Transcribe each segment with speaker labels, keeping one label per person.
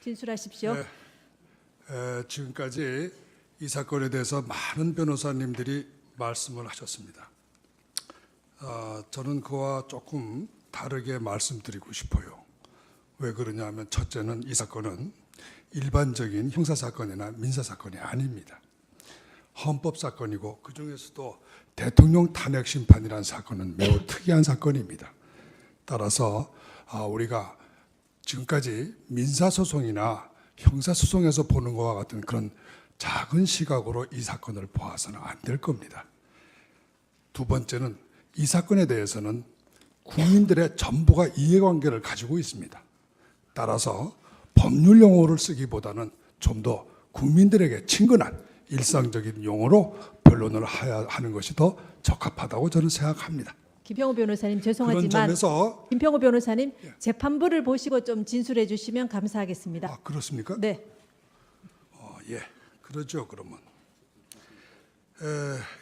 Speaker 1: 진술하십시오.
Speaker 2: 네, 지금까지 이 사건에 대해서 많은 변호사님들이 말씀을 하셨습니다. 저는 그와 조금 다르게 말씀드리고 싶어요. 왜 그러냐 하면 첫째는 이 사건은 일반적인 형사사건이나 민사사건이 아닙니다. 헌법사건이고 그중에서도 대통령 탄핵 심판이라는 사건은 매우 특이한 사건입니다. 따라서 우리가 지금까지 민사소송이나 형사소송에서 보는 것과 같은 그런 작은 시각으로 이 사건을 보아서는 안 될 겁니다. 두 번째는 이 사건에 대해서는 국민들의 전부가 이해관계를 가지고 있습니다. 따라서 법률 용어를 쓰기보다는 좀 더 국민들에게 친근한 일상적인 용어로 변론을 하는 것이 더 적합하다고 저는 생각합니다.
Speaker 1: 김평호 변호사님
Speaker 2: 그런
Speaker 1: 죄송하지만
Speaker 2: 점에서
Speaker 1: 김평호 변호사님 재판부를 보시고 좀 진술해 주시면 감사하겠습니다.
Speaker 2: 그렇습니까?
Speaker 1: 네.
Speaker 2: 예, 그러죠. 그러면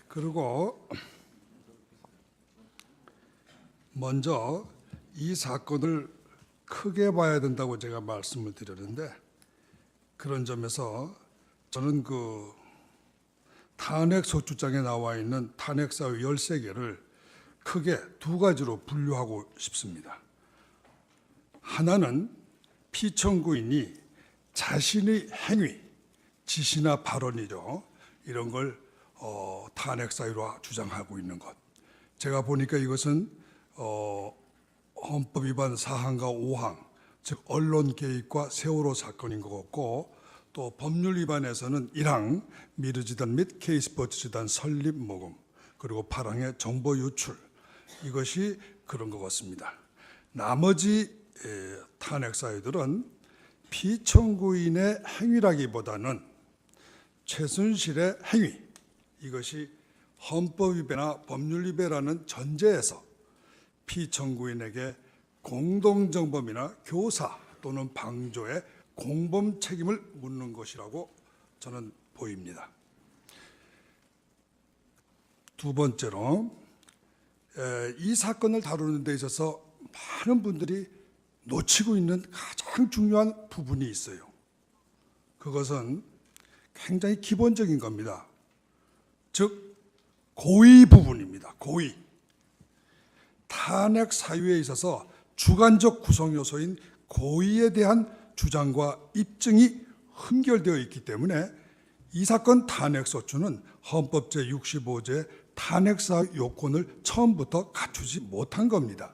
Speaker 2: 그리고 먼저 이 사건을 크게 봐야 된다고 제가 말씀을 드렸는데 그런 점에서 저는 그 탄핵 소추장에 나와 있는 탄핵 사유 13개를 크게 두 가지로 분류하고 싶습니다. 하나는 피청구인이 자신의 행위, 지시나 발언이죠. 이런 걸 탄핵 사유로 주장하고 있는 것. 제가 보니까 이것은 헌법 위반 4항과 5항, 즉 언론 개입과 세월호 사건인 것 같고 또 법률 위반에서는 1항 미르지단 및 K스포츠 재단 설립 모금 그리고 8항의 정보 유출 이것이 그런 것 같습니다. 나머지 탄핵 사유들은 피청구인의 행위라기보다는 최순실의 행위 이것이 헌법 위배나 법률 위배라는 전제에서 피청구인에게 공동정범이나 교사 또는 방조의 공범 책임을 묻는 것이라고 저는 보입니다. 두 번째로 이 사건을 다루는 데 있어서 많은 분들이 놓치고 있는 가장 중요한 부분이 있어요. 그것은 굉장히 기본적인 겁니다. 즉 고의 부분입니다. 고의. 탄핵 사유에 있어서 주관적 구성 요소인 고의에 대한 주장과 입증이 흔결되어 있기 때문에 이 사건 탄핵소추는 헌법 제65조 탄핵사 요건을 처음부터 갖추지 못한 겁니다.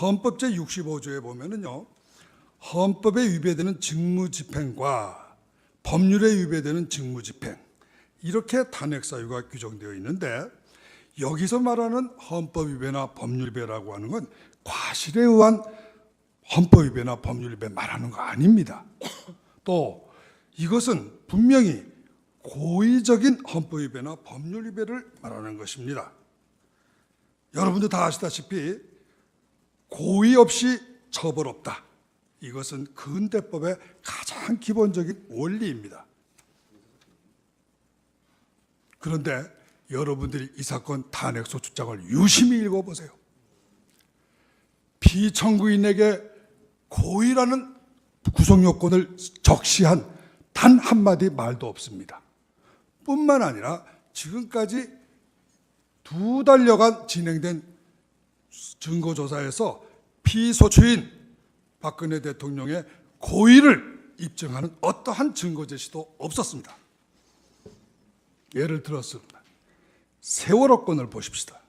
Speaker 2: 헌법 제65조에 보면은요, 헌법에 위배되는 직무집행과 법률에 위배되는 직무집행 이렇게 탄핵사유가 규정되어 있는데 여기서 말하는 헌법 위배나 법률 위배라고 하는 건 과실에 의한 헌법 위배나 법률 위배 말하는 거 아닙니다. 또 이것은 분명히 고의적인 헌법 위배나 법률 위배를 말하는 것입니다. 여러분도 다 아시다시피 고의 없이 처벌 없다. 이것은 근대법의 가장 기본적인 원리입니다. 그런데 여러분들이 이 사건 탄핵소추장을 유심히 읽어보세요. 피청구인에게 고의라는 구성요건을 적시한 단 한마디 말도 없습니다. 뿐만 아니라 지금까지 2달여간 진행된 증거조사에서 피소추인 박근혜 대통령의 고의를 입증하는 어떠한 증거 제시도 없었습니다. 예를 들었습니다. 세월호 건을 보십시다.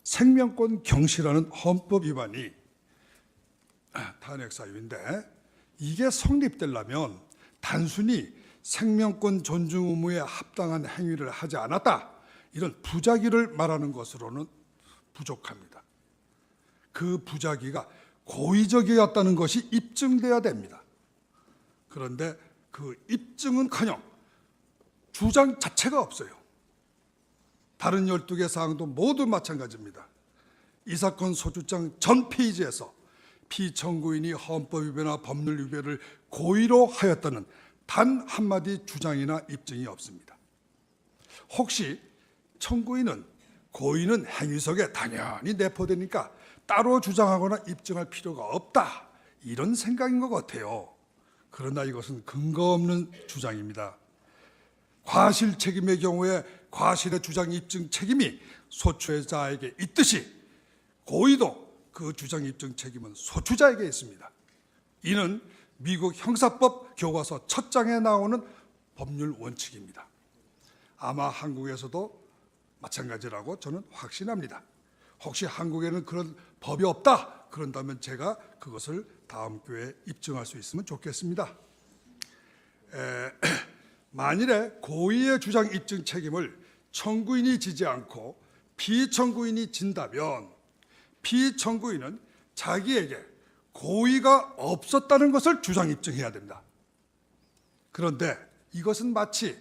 Speaker 2: 생명권 경시라는 헌법 위반이 탄핵 사유인데 이게 성립되려면 단순히 생명권 존중 의무에 합당한 행위를 하지 않았다 이런 부작위를 말하는 것으로는 부족합니다. 그 부작위가 고의적이었다는 것이 입증돼야 됩니다. 그런데 그 입증은커녕 주장 자체가 없어요. 다른 12개 사항도 모두 마찬가지입니다. 이 사건 소추장 전 페이지에서 피청구인이 헌법 위배나 법률 위배를 고의로 하였다는 단 한마디 주장이나 입증이 없습니다. 혹시 청구인은 고의는 행위 속에 당연히 내포되니까 따로 주장하거나 입증할 필요가 없다 이런 생각인 것 같아요. 그러나 이것은 근거 없는 주장입니다. 과실 책임의 경우에 과실의 주장 입증 책임이 소추자에게 있듯이 고의도 그 주장 입증 책임은 소추자에게 있습니다. 이는 미국 형사법 교과서 첫 장에 나오는 법률 원칙입니다. 아마 한국에서도 마찬가지라고 저는 확신합니다. 혹시 한국에는 그런 법이 없다 그런다면 제가 그것을 다음 교회에 입증할 수 있으면 좋겠습니다. 만일에 고의의 주장 입증 책임을 청구인이 지지 않고 피청구인이 진다면 피청구인은 자기에게 고의가 없었다는 것을 주장 입증해야 됩니다. 그런데 이것은 마치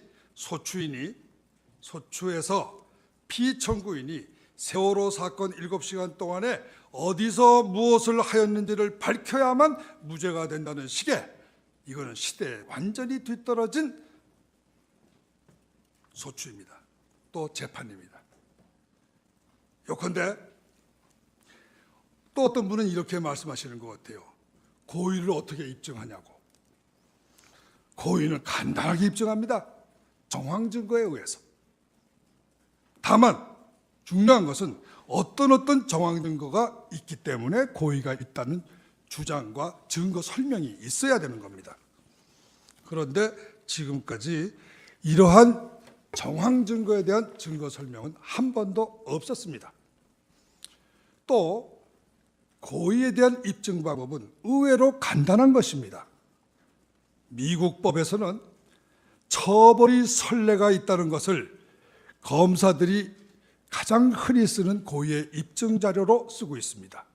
Speaker 2: 소추에서 피청구인이 세월호 사건 7시간 동안에 어디서 무엇을 하였는지를 밝혀야만 무죄가 된다는 식의, 이거는 시대에 완전히 뒤떨어진 소추입니다. 또 재판입니다. 요컨대 또 어떤 분은 이렇게 말씀하시는 것 같아요. 고의를 어떻게 입증하냐고. 고의는 간단하게 입증합니다. 정황 증거에 의해서. 다만 중요한 것은 어떤 정황 증거가 있기 때문에 고의가 있다는 주장과 증거 설명이 있어야 되는 겁니다. 그런데 지금까지 이러한 정황 증거에 대한 증거 설명은 한 번도 없었습니다. 또 고의에 대한 입증 방법은 의외로 간단한 것입니다. 미국 법에서는 처벌이 선례가 있다는 것을 검사들이 가장 흔히 쓰는 고의의 입증 자료로 쓰고 있습니다.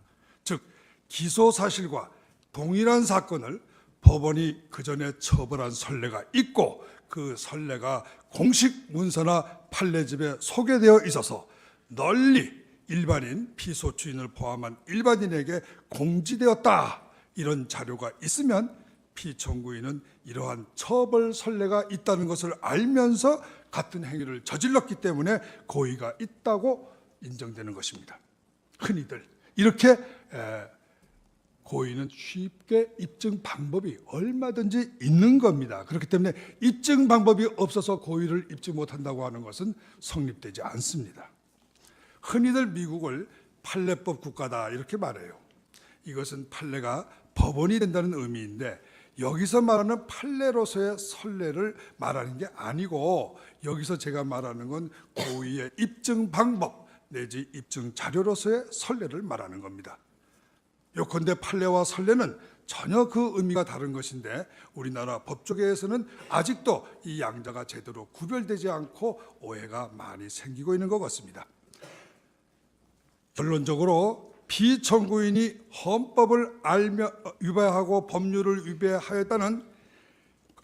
Speaker 2: 즉 기소 사실과 동일한 사건을 법원이 그 전에 처벌한 선례가 있고 그 선례가 공식 문서나 판례집에 소개되어 있어서 널리 일반인, 피소추인을 포함한 일반인에게 공지되었다. 이런 자료가 있으면 피청구인은 이러한 처벌 선례가 있다는 것을 알면서 같은 행위를 저질렀기 때문에 고의가 있다고 인정되는 것입니다. 흔히들 이렇게 고의는 쉽게 입증 방법이 얼마든지 있는 겁니다. 그렇기 때문에 입증 방법이 없어서 고의를 입증 못한다고 하는 것은 성립되지 않습니다. 흔히들 미국을 판례법 국가다 이렇게 말해요. 이것은 판례가 법원이 된다는 의미인데 여기서 말하는 판례로서의 선례를 말하는 게 아니고 여기서 제가 말하는 건 고의의 입증 방법 내지 입증 자료로서의 선례를 말하는 겁니다. 요컨대 판례와 선례는 전혀 그 의미가 다른 것인데 우리나라 법조계에서는 아직도 이 양자가 제대로 구별되지 않고 오해가 많이 생기고 있는 것 같습니다. 결론적으로 피청구인이 헌법을 위배하고 법률을 위배하였다는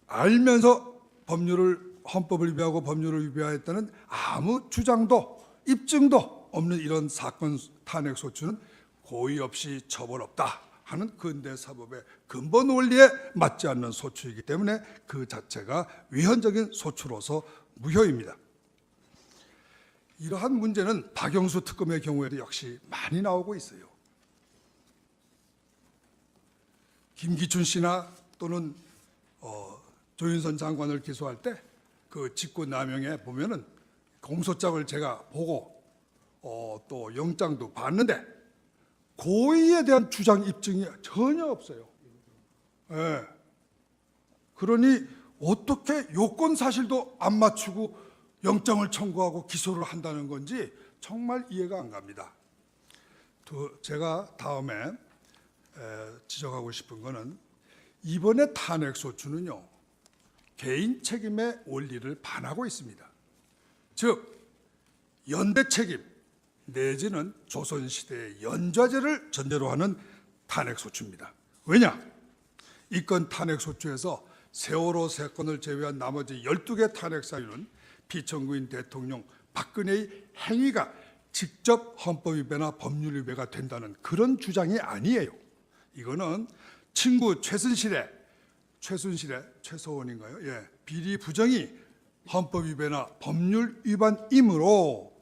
Speaker 2: 알면서 헌법을 위배하고 법률을 위배하였다는 아무 주장도 입증도 없는 이런 사건 탄핵 소추는 고의 없이 처벌 없다 하는 근대 사법의 근본 원리에 맞지 않는 소추이기 때문에 그 자체가 위헌적인 소추로서 무효입니다. 이러한 문제는 박영수 특검의 경우에도 역시 많이 나오고 있어요. 김기춘 씨나 또는 조윤선 장관을 기소할 때 그 직권남용에 보면은 공소장을 제가 보고 또 영장도 봤는데 고의에 대한 주장 입증이 전혀 없어요. 예. 그러니 어떻게 요건 사실도 안 맞추고 영장을 청구하고 기소를 한다는 건지 정말 이해가 안 갑니다. 제가 다음에 지적하고 싶은 거는 이번에 탄핵 소추는요 개인 책임의 원리를 반하고 있습니다. 즉 연대 책임 내지는 조선시대의 연좌제를 전제로 하는 탄핵 소추입니다. 왜냐? 이 건 탄핵 소추에서 세월호 사건을 제외한 나머지 12개 탄핵 사유는 피청구인 대통령 박근혜의 행위가 직접 헌법 위배나 법률 위배가 된다는 그런 주장이 아니에요. 이거는 친구 최소원인가요? 예, 비리 부정이 헌법 위배나 법률 위반이므로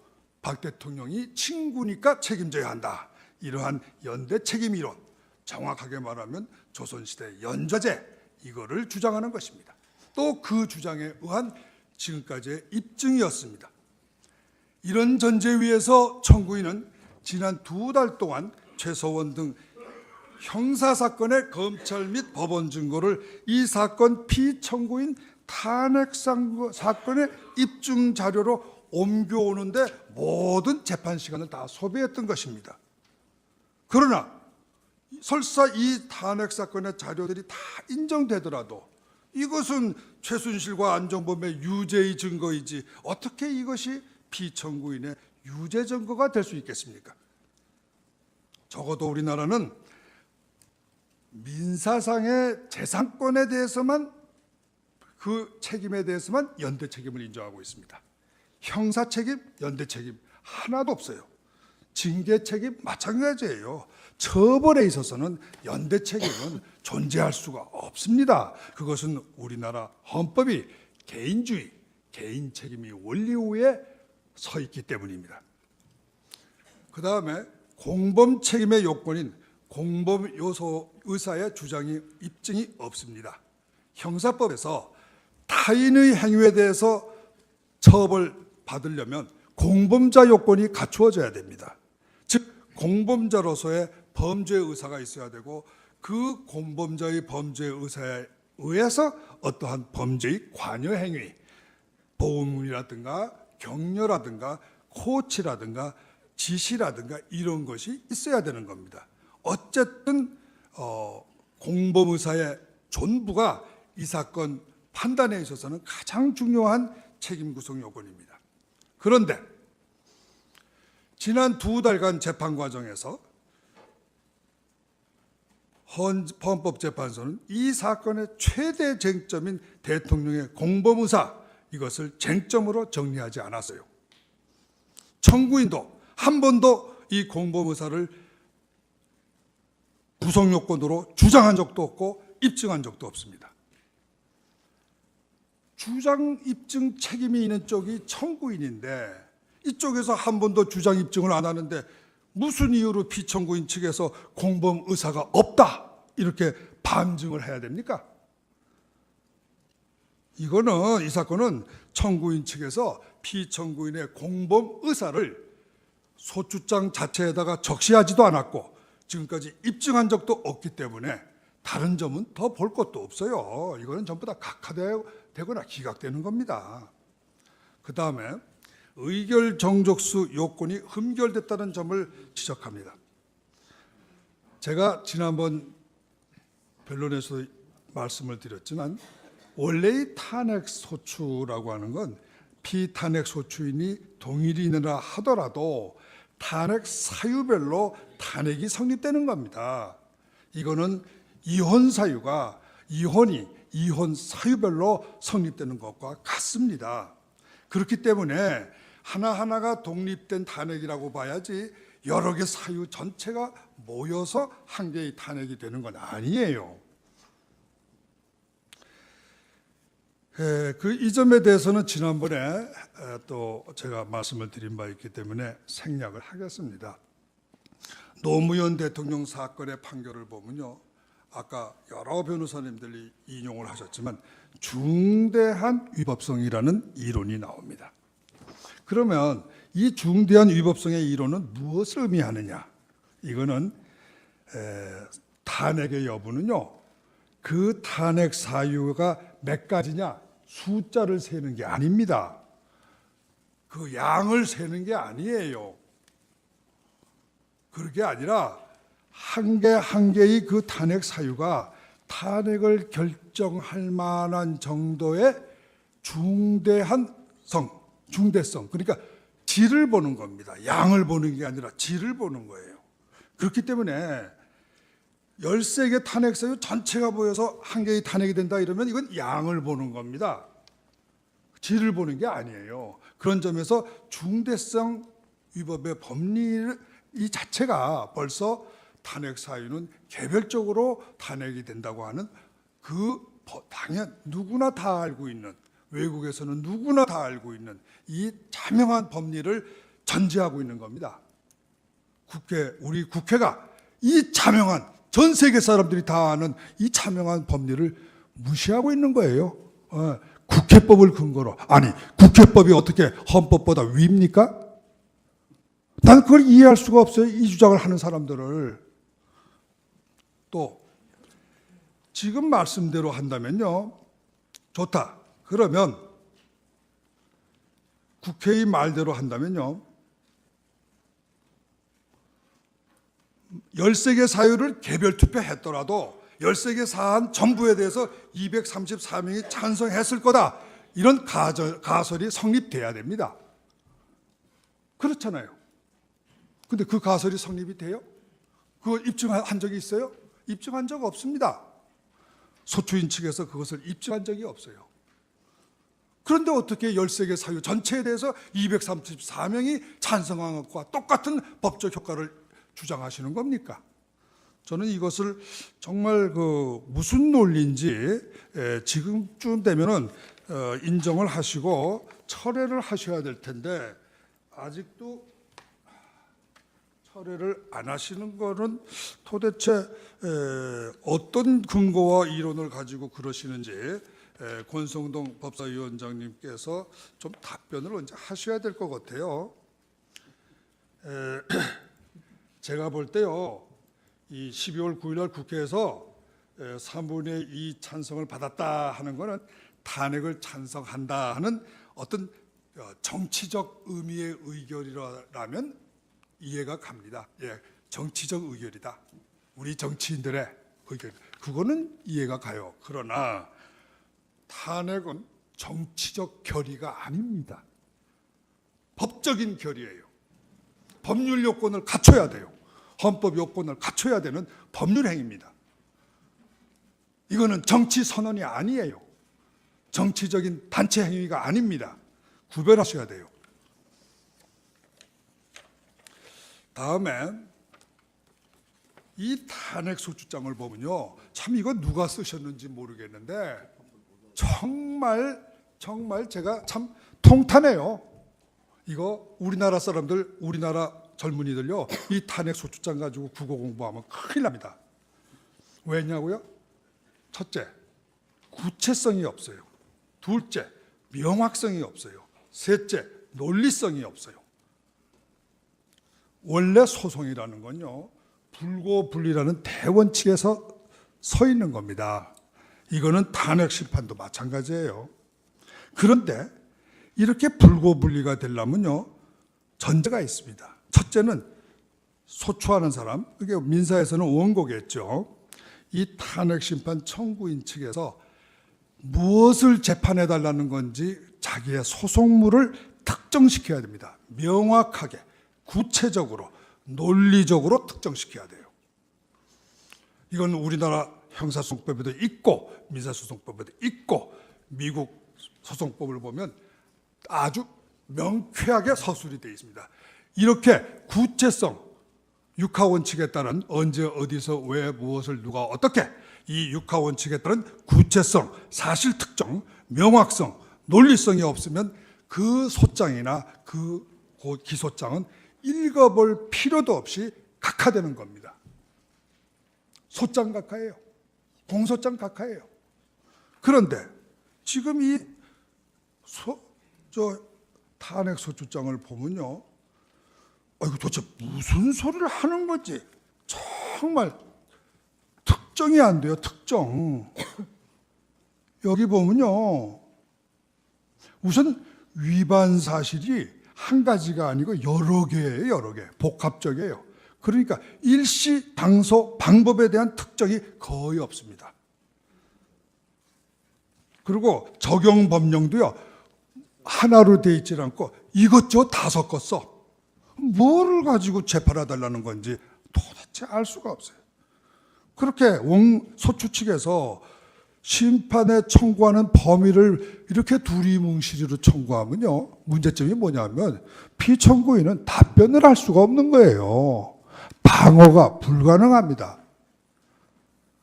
Speaker 2: 박 대통령이 친구니까 책임져야 한다. 이러한 연대 책임 이론, 정확하게 말하면 조선시대 연좌제 이거를 주장하는 것입니다. 또 그 주장에 의한 지금까지의 입증이었습니다. 이런 전제 위에서 청구인은 지난 2달 동안 최서원 등 형사사건의 검찰 및 법원 증거를 이 사건 피청구인 탄핵 사건의 입증 자료로 옮겨오는데 모든 재판 시간을 다 소비했던 것입니다. 그러나 설사 이 탄핵 사건의 자료들이 다 인정되더라도 이것은 최순실과 안종범의 유죄의 증거이지 어떻게 이것이 피청구인의 유죄 증거가 될 수 있겠습니까? 적어도 우리나라는 민사상의 재산권에 대해서만 그 책임에 대해서만 연대 책임을 인정하고 있습니다. 형사 책임, 연대 책임 하나도 없어요. 징계 책임 마찬가지예요. 처벌에 있어서는 연대 책임은 존재할 수가 없습니다. 그것은 우리나라 헌법이 개인주의, 개인 책임이 원리 위에 서 있기 때문입니다. 그 다음에 공범 책임의 요건인 공범 요소 의사의 주장이 입증이 없습니다. 형사법에서 타인의 행위에 대해서 처벌받으려면 공범자 요건이 갖추어져야 됩니다. 즉 공범자로서의 범죄 의사가 있어야 되고 그 공범자의 범죄 의사에 의해서 어떠한 범죄의 관여 행위, 보험이라든가 격려라든가 코치라든가 지시라든가 이런 것이 있어야 되는 겁니다. 어쨌든 공범의사의 존부가 이 사건 판단에 있어서는 가장 중요한 책임 구성 요건입니다. 그런데 지난 2달간 재판 과정에서 헌법재판소는 이 사건의 최대 쟁점인 대통령의 공범의사 이것을 쟁점으로 정리하지 않았어요. 청구인도 한 번도 이 공범의사를 구성 요건으로 주장한 적도 없고 입증한 적도 없습니다. 주장 입증 책임이 있는 쪽이 청구인인데 이쪽에서 한 번도 주장 입증을 안 하는데 무슨 이유로 피청구인 측에서 공범 의사가 없다 이렇게 반증을 해야 됩니까? 이거는 이 사건은 청구인 측에서 피청구인의 공범 의사를 소추장 자체에다가 적시하지도 않았고 지금까지 입증한 적도 없기 때문에 다른 점은 더 볼 것도 없어요. 이거는 전부 다 각하되거나 기각되는 겁니다. 그 다음에 의결 정족수 요건이 흠결됐다는 점을 지적합니다. 제가 지난번 변론에서 말씀을 드렸지만 원래의 탄핵 소추라고 하는 건 피탄핵 소추인이 동일이 있느라 하더라도 탄핵 사유별로 탄핵이 성립되는 겁니다. 이거는 이혼 사유가 이혼 사유별로 성립되는 것과 같습니다. 그렇기 때문에 하나하나가 독립된 탄핵이라고 봐야지 여러 개 사유 전체가 모여서 한 개의 탄핵이 되는 건 아니에요. 이 점에 대해서는 지난번에 또 제가 말씀을 드린 바 있기 때문에 생략을 하겠습니다. 노무현 대통령 사건의 판결을 보면요. 아까 여러 변호사님들이 인용을 하셨지만 중대한 위법성이라는 이론이 나옵니다. 그러면 이 중대한 위법성의 이론은 무엇을 의미하느냐? 이거는 탄핵의 여부는요. 그 탄핵 사유가 몇 가지냐? 숫자를 세는 게 아닙니다. 그 양을 세는 게 아니에요. 그게 아니라 한 개 한 개의 그 탄핵 사유가 탄핵을 결정할 만한 정도의 중대성, 그러니까 질을 보는 겁니다. 양을 보는 게 아니라 질을 보는 거예요. 그렇기 때문에 13개 탄핵 사유 전체가 모여서 한 개의 탄핵이 된다 이러면 이건 양을 보는 겁니다. 질을 보는 게 아니에요. 그런 점에서 중대성 위법의 법리 이 자체가 벌써 탄핵 사유는 개별적으로 탄핵이 된다고 하는 그 당연 누구나 다 알고 있는 외국에서는 누구나 다 알고 있는 이 자명한 법리를 전제하고 있는 겁니다. 우리 국회가 이 자명한 전 세계 사람들이 다 아는 이 자명한 법리를 무시하고 있는 거예요. 국회법을 근거로. 아니, 국회법이 어떻게 헌법보다 위입니까? 난 그걸 이해할 수가 없어요. 이 주장을 하는 사람들을. 또 지금 말씀대로 한다면요. 좋다. 그러면 국회의 말대로 한다면요. 13개 사유를 개별 투표했더라도 13개 사안 전부에 대해서 234명이 찬성했을 거다. 이런 가설이 성립돼야 됩니다. 그렇잖아요. 근데 그 가설이 성립이 돼요? 그걸 입증한 적이 있어요? 입증한 적 없습니다. 소추인 측에서 그것을 입증한 적이 없어요. 그런데 어떻게 13개 사유 전체에 대해서 234명이 찬성한 것과 똑같은 법적 효과를 주장하시는 겁니까? 저는 이것을 정말 무슨 논리인지 지금쯤 되면은 인정을 하시고 철회를 하셔야 될 텐데 아직도 철회를 안 하시는 거는 도대체 어떤 근거와 이론을 가지고 그러시는지 권성동 법사위원장님께서 좀 답변을 언제 하셔야 될 것 같아요. 제가 볼 때요, 이 12월 9일 날 국회에서 3분의 2 찬성을 받았다 하는 것은 탄핵을 찬성한다 하는 어떤 정치적 의미의 의결이라면 이해가 갑니다. 예, 정치적 의결이다. 우리 정치인들의 의결. 그거는 이해가 가요. 그러나 탄핵은 정치적 결의가 아닙니다. 법적인 결의예요. 법률 요건을 갖춰야 돼요. 헌법 요건을 갖춰야 되는 법률 행위입니다. 이거는 정치 선언이 아니에요. 정치적인 단체 행위가 아닙니다. 구별하셔야 돼요. 다음에 이 탄핵 소추장을 보면요, 참 이거 누가 쓰셨는지 모르겠는데 정말 제가 참 통탄해요. 이거 우리나라 사람들, 우리나라 젊은이들요, 이 탄핵 소추장 가지고 국어 공부하면 큰일 납니다. 왜냐고요? 첫째, 구체성이 없어요. 둘째, 명확성이 없어요. 셋째, 논리성이 없어요. 원래 소송이라는 건요, 불고불리라는 대원칙에서 서 있는 겁니다. 이거는 탄핵 심판도 마찬가지예요. 그런데 이렇게 불고불리가 되려면요, 전제가 있습니다. 첫째는 소추하는 사람, 이게 민사에서는 원고겠죠. 이 탄핵 심판 청구인 측에서 무엇을 재판해 달라는 건지 자기의 소송물을 특정시켜야 됩니다. 명확하게, 구체적으로, 논리적으로 특정시켜야 돼요. 이건 우리나라 형사소송법에도 있고 민사소송법에도 있고 미국 소송법을 보면 아주 명쾌하게 서술이 되어 있습니다. 이렇게 구체성, 육하원칙에 따른 언제 어디서 왜 무엇을 누가 어떻게, 이 육하원칙에 따른 구체성, 사실 특정, 명확성, 논리성이 없으면 그 소장이나 그 기소장은 읽어볼 필요도 없이 각하되는 겁니다. 소장 각하예요. 공소장 각하예요. 그런데 지금 이 탄핵 소추장을 보면요, 이거 도대체 무슨 소리를 하는 건지 정말 특정이 안 돼요. 특정. 여기 보면요, 우선 위반 사실이 한 가지가 아니고 여러 개예요. 여러 개. 복합적이에요. 그러니까 일시 당소 방법에 대한 특정이 거의 없습니다. 그리고 적용 법령도요, 하나로 되어 있지 않고 이것저것 다 섞었어. 뭐를 가지고 재판해 달라는 건지 도대체 알 수가 없어요. 그렇게 소추 측에서 심판에 청구하는 범위를 이렇게 두리뭉실이로 청구하면요, 문제점이 뭐냐면 피청구인은 답변을 할 수가 없는 거예요. 방어가 불가능합니다.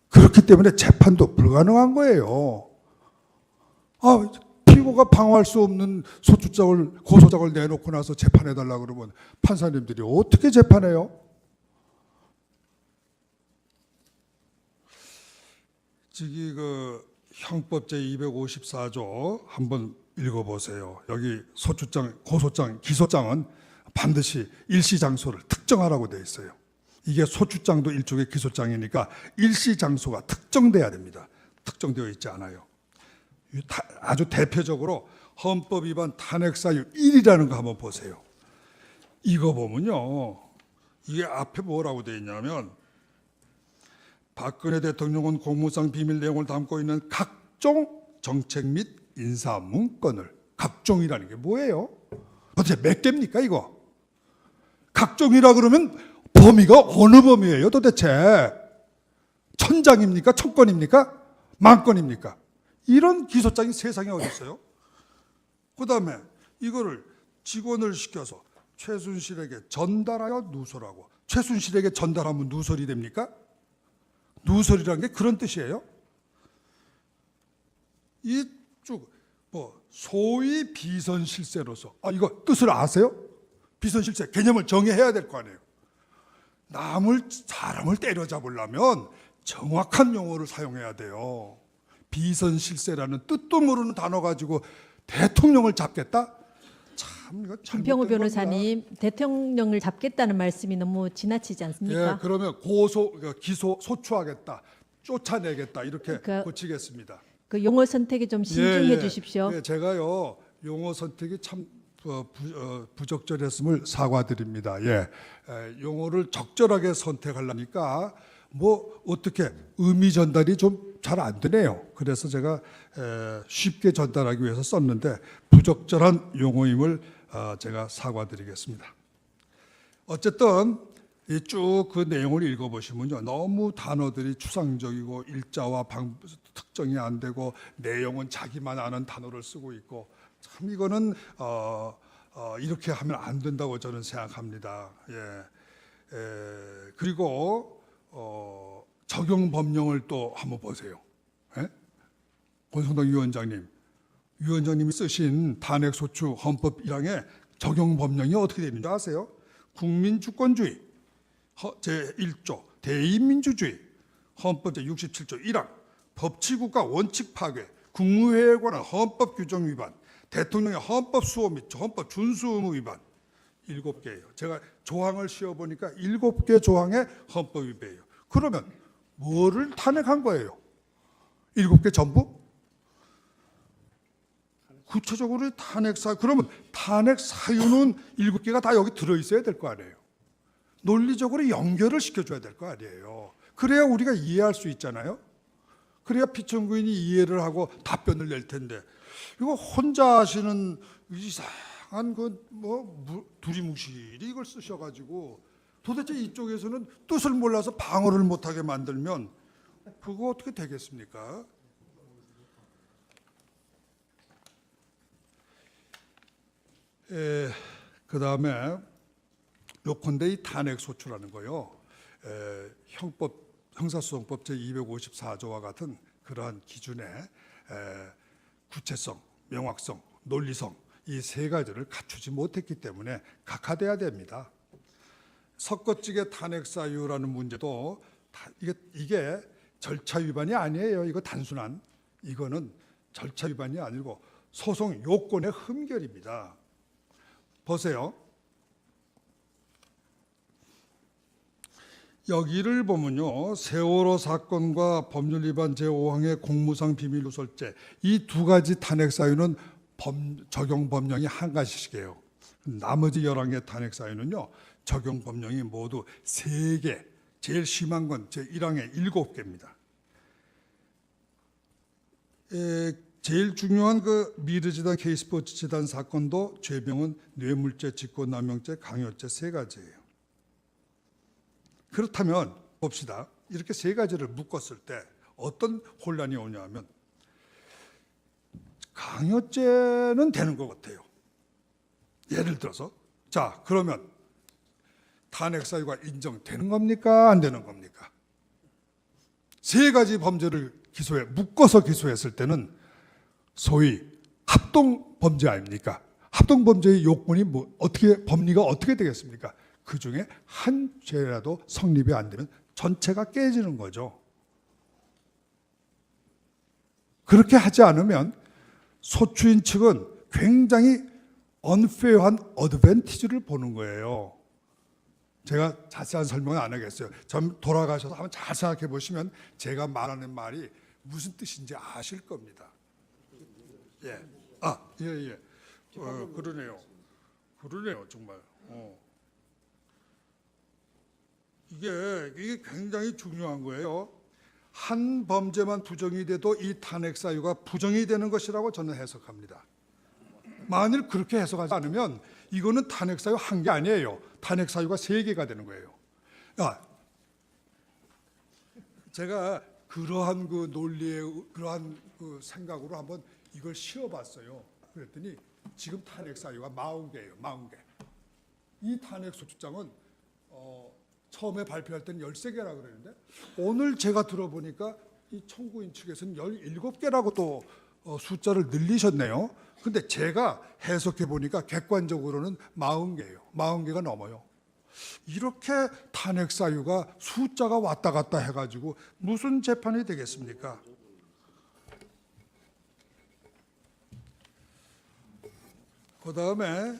Speaker 2: 그렇기 때문에 재판도 불가능한 거예요. 피고가 방어할 수 없는 소추장을, 고소장을 내놓고 나서 재판해달라 그러면 판사님들이 어떻게 재판해요? 저기 형법 제254조 한번 읽어보세요. 여기 소추장, 고소장, 기소장은 반드시 일시 장소를 특정하라고 되어 있어요. 이게 소추장도 일종의 기소장이니까 일시 장소가 특정돼야 됩니다. 특정되어 있지 않아요. 아주 대표적으로 헌법 위반 탄핵 사유 1이라는 거 한번 보세요. 이거 보면요, 이게 앞에 뭐라고 되어 있냐면 박근혜 대통령은 공무상 비밀 내용을 담고 있는 각종 정책 및 인사 문건을, 각종이라는 게 뭐예요? 도대체 몇 개입니까 이거? 각종이라 그러면 범위가 어느 범위예요 도대체? 1000장입니까? 1000건입니까? 10,000건입니까? 이런 기소장이 세상에 어디 있어요? 그 다음에 이거를 직원을 시켜서 최순실에게 전달하여 누설하고, 최순실에게 전달하면 누설이 됩니까? 누설이라는 게 그런 뜻이에요. 이쪽 뭐 소위 비선실세로서, 이거 뜻을 아세요? 비선실세 개념을 정해야 될 거 아니에요. 사람을 때려잡으려면 정확한 용어를 사용해야 돼요. 비선실세라는 뜻도 모르는 단어 가지고 대통령을 잡겠다? 참 이거
Speaker 1: 김평우
Speaker 2: 잘못된
Speaker 1: 변호사님, 대통령을 잡겠다는 말씀이 너무 지나치지 않습니까?
Speaker 2: 예, 그러면 기소, 소추하겠다, 쫓아내겠다 이렇게 고치겠습니다.
Speaker 1: 그 용어 선택에 좀 신중해 주십시오.
Speaker 2: 예, 제가요 용어 선택이 참 부적절했음을 사과드립니다. 용어를 적절하게 선택하려니까 뭐 어떻게 의미 전달이 좀 잘 안 되네요. 그래서 제가 쉽게 전달하기 위해서 썼는데 부적절한 용어임을 제가 사과드리겠습니다. 어쨌든 쭉 그 내용을 읽어보시면요, 너무 단어들이 추상적이고 일자와 특정이 안 되고 내용은 자기만 아는 단어를 쓰고 있고, 참 이거는 이렇게 하면 안 된다고 저는 생각합니다. 그리고 적용 법령을 또 한번 보세요. 권성동 위원장님이 쓰신 탄핵소추 헌법 1항에 적용 법령이 어떻게 되는지 아세요? 국민주권주의 제1조 대의민주주의, 헌법 제67조 1항 법치국가 원칙 파괴, 국무회의에 관한 헌법 규정 위반, 대통령의 헌법 수호 및 헌법 준수 의무 위반, 7개예요. 제가 조항을 씌워보니까 7개 조항의 헌법 위배예요. 그러면 뭐를 탄핵한 거예요? 7개 전부? 구체적으로 그러면 탄핵 사유는 7개가 다 여기 들어있어야 될 거 아니에요. 논리적으로 연결을 시켜줘야 될 거 아니에요. 그래야 우리가 이해할 수 있잖아요. 그래야 피청구인이 이해를 하고 답변을 낼 텐데, 이거 혼자 하시는 이상한 두리뭉실이 이걸 쓰셔가지고 도대체 이쪽에서는 뜻을 몰라서 방어를 못하게 만들면 그거 어떻게 되겠습니까? 그 다음에 요컨대 이 탄핵소추라는 거요, 형사소송법 제254조와 같은 그러한 기준의 구체성, 명확성, 논리성, 이 세 가지를 갖추지 못했기 때문에 각하돼야 됩니다. 석거찌개 탄핵 사유라는 문제도 이게 절차 위반이 아니에요. 이거 단순한, 이거는 절차 위반이 아니고 소송 요건의 흠결입니다. 보세요. 여기를 보면요, 세월호 사건과 법률 위반 제5항의 공무상 비밀 누설죄, 이 두 가지 탄핵 사유는 적용 법령이 한 가지씩이에요. 나머지 11개 탄핵 사유는요, 적용 법령이 모두 3개, 제일 심한 건 제1항에 7개입니다. 제일 중요한 그 미르재단 K스포츠재단 사건도 죄명은 뇌물죄, 직권남용죄, 강요죄 3가지예요. 그렇다면 봅시다. 이렇게 3가지를 묶었을 때 어떤 혼란이 오냐면, 강요죄는 되는 것 같아요. 예를 들어서, 자, 그러면 탄핵 사유가 인정되는 겁니까? 안 되는 겁니까? 3가지 범죄를 묶어서 기소했을 때는 소위 합동 범죄 아닙니까? 합동 범죄의 요건이 법리가 어떻게 되겠습니까? 그 중에 한 죄라도 성립이 안 되면 전체가 깨지는 거죠. 그렇게 하지 않으면 소추인 측은 굉장히 unfair한 어드밴티지를 보는 거예요. 제가 자세한 설명은 안 하겠어요. 좀 돌아가셔서 한번 잘 생각해 보시면 제가 말하는 말이 무슨 뜻인지 아실 겁니다. 예. 예. 그러네요. 정말. 이게 굉장히 중요한 거예요. 한 범죄만 부정이 돼도 이 탄핵 사유가 부정이 되는 것이라고 저는 해석합니다. 만일 그렇게 해석하지 않으면 이거는 탄핵 사유 한 개 아니에요. 탄핵 사유가 3개가 되는 거예요. 제가 그러한 그 논리에 그러한 그 생각으로 한번 이걸 씌워봤어요. 그랬더니 지금 탄핵 사유가 40개예요. 40개. 이 탄핵 소추장은 처음에 발표할 때는 13개라고 그랬는데 오늘 제가 들어보니까 이 청구인 측에서는 17개라고 또 숫자를 늘리셨네요. 근데 제가 해석해 보니까 객관적으로는 40개예요. 40개가 넘어요. 이렇게 탄핵 사유가 숫자가 왔다 갔다 해가지고 무슨 재판이 되겠습니까? 그 다음에